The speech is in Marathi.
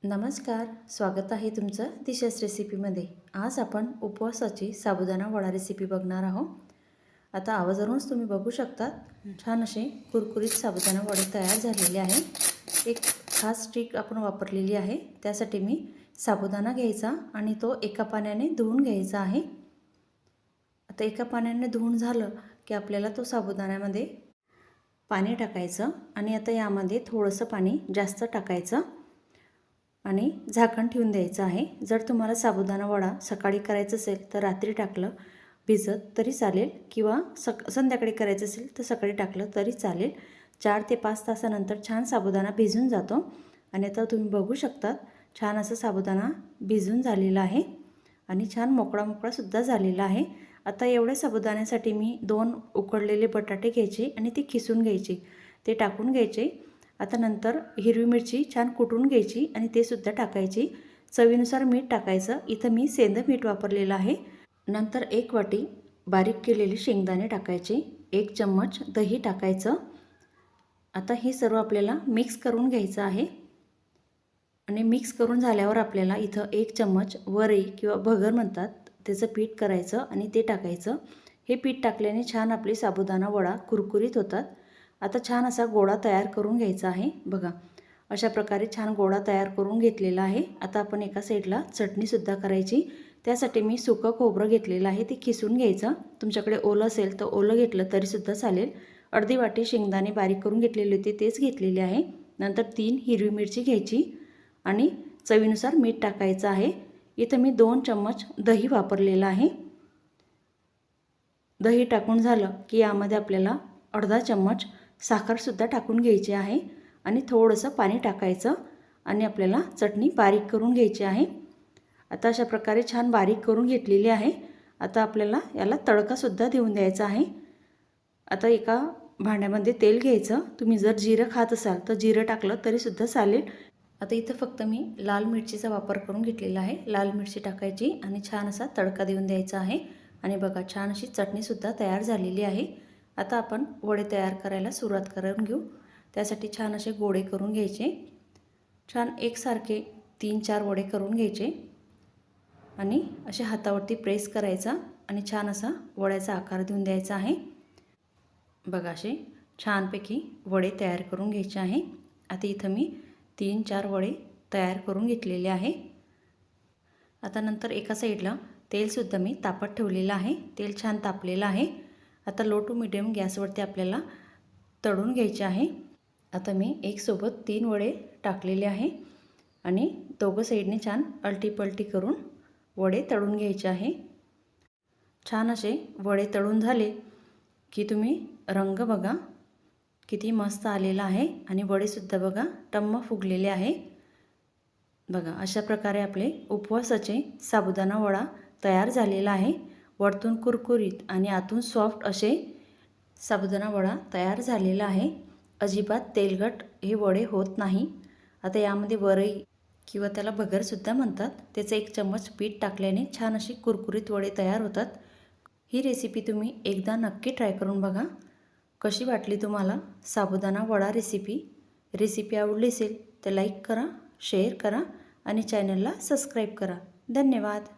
नमस्कार, स्वागत आहे तुमचं दिशा's रेसिपीमध्ये। आज आपण उपवासाची साबुदाणा वडा रेसिपी बघणार आहोत। आता आवाजावरूनच तुम्ही बघू शकता छान असे कुरकुरीत साबुदाणा वडे तयार झालेले आहे। एक खास ट्रिक आपण वापरलेली आहे। त्यासाठी मी साबुदाणा घ्यायचा आणि तो एका पाण्याने धुवून घ्यायचा आहे। आता एका पाण्याने धुवून झालं की आपल्याला तो साबुदाण्यामध्ये पाणी टाकायचं आणि आता यामध्ये थोडंसं पाणी जास्त टाकायचं आणि झाकण ठेवून द्यायचं आहे। जर तुम्हाला साबुदाणा वडा सकाळी करायचं असेल तर रात्री टाकलं भिजत तरी चालेल किंवा संध्याकाळी करायचं असेल तर सकाळी टाकलं तरी चालेल। 4 ते 5 तासानंतर छान साबुदाणा भिजून जातो आणि आता तुम्ही बघू शकता छान असं साबुदाणा भिजून झालेला आहे आणि छान मोकळा सुद्धा झालेला आहे। आता एवढ्या साबुदाण्यासाठी मी 2 उकडलेले बटाटे घ्यायचे आणि ते खिसून घ्यायचे, ते टाकून घ्यायचे। आता नंतर हिरवी मिरची छान कुटून घ्यायची आणि ते सुद्धा टाकायची। चवीनुसार मीठ टाकायचं, इथं मी सेंधं मीठ वापरलेलं आहे। नंतर 1 वाटी बारीक केलेले शेंगदाणे टाकायचे, 1 चम्मच दही टाकायचं। आता हे सर्व आपल्याला मिक्स करून घ्यायचं आहे आणि मिक्स करून झाल्यावर आपल्याला इथं 1 चम्मच वरई किंवा भगर म्हणतात त्याचं पीठ करायचं आणि ते टाकायचं। हे पीठ टाकल्याने छान आपली साबुदाणा वडा कुरकुरीत होतात। आता छान असा गोळा तयार करून घ्यायचा आहे। बघा अशा प्रकारे छान गोळा तयार करून घेतलेला आहे। आता आपण एका साईडला चटणी सुद्धा करायची। त्यासाठी मी सुकं खोबरं घेतलेलं आहे, ते खिसून घ्यायचं। तुमच्याकडे ओलं असेल तर ओलं घेतलं तरी सुद्धा चालेल। अर्धी वाटी शेंगदाणे बारीक करून घेतलेले होते तेच घेतलेले आहे। नंतर 3 हिरवी मिरची घ्यायची आणि चवीनुसार मीठ टाकायचं आहे। इथं मी 2 चम्मच दही वापरलेलं आहे। दही टाकून झालं की यामध्ये आपल्याला अर्धा चम्मच साखर सुद्धा टाकून घ्यायची आहे आणि थोडंसं पाणी टाकायचं आणि आपल्याला चटणी बारीक करून घ्यायची आहे। आता अशा प्रकारे छान बारीक करून घेतलेली आहे। आता आपल्याला याला तडका सुद्धा देऊन द्यायचा आहे। आता एका भांड्यामध्ये तेल घ्यायचं, तुम्ही जर जिरं खात असाल तर जिरं टाकलं तरी सुद्धा चालेल। आता इथं फक्त मी लाल मिरचीचा वापर करून घेतलेला आहे। लाल मिरची टाकायची आणि छान असा तडका देऊन द्यायचा आहे आणि बघा छान अशी चटणी सुद्धा तयार झालेली आहे। आता आपण वडे तयार करायला सुरुवात करून घेऊ। त्यासाठी छान असे गोळे करून घ्यायचे, छान एकसारखे 3-4 वडे करून घ्यायचे आणि असे हातावरती प्रेस करायचा आणि छान असा वड्याचा आकार देऊन द्यायचा आहे। बघा असे छानपैकी वडे तयार करून घ्यायचे आहे। आता इथं मी 3-4 वडे तयार करून घेतलेले आहे। आता नंतर एका साईडला तेलसुद्धा मी तापत ठेवलेलं आहे, तेल छान तापलेलं आहे। आता लो टू मीडियम गॅसवरती आपल्याला तळून घ्यायचे आहे। आता मी एकसोबत 3 वडे टाकलेले आहे आणि दोघं साईडने छान अलटी-पलटी करून वडे तळून घ्यायचे आहे। छान असे वडे तळून झाले की तुम्ही रंग बघा किती मस्त आलेला आहे आणि वडेसुद्धा बघा टम्म फुगलेले आहे। बघा अशा प्रकारे आपले उपवासाचे साबुदाणा वडा तयार झालेला आहे। वरतून कुरकुरीत आणि आतून सॉफ्ट असे साबुदाणा वडा तयार झालेला आहे। अजिबात तेलकट हे वडे होत नाही। आता यामध्ये वरई किंवा त्याला भगरसुद्धा म्हणतात, त्याचं 1 चम्मच पीठ टाकल्याने छान अशी कुरकुरीत वडे तयार होतात। ही रेसिपी तुम्ही एकदा नक्की ट्राय करून बघा। कशी वाटली तुम्हाला साबुदाणा वडा रेसिपी आवडली असेल तर लाईक करा, शेअर करा आणि चॅनलला सबस्क्राईब करा। धन्यवाद।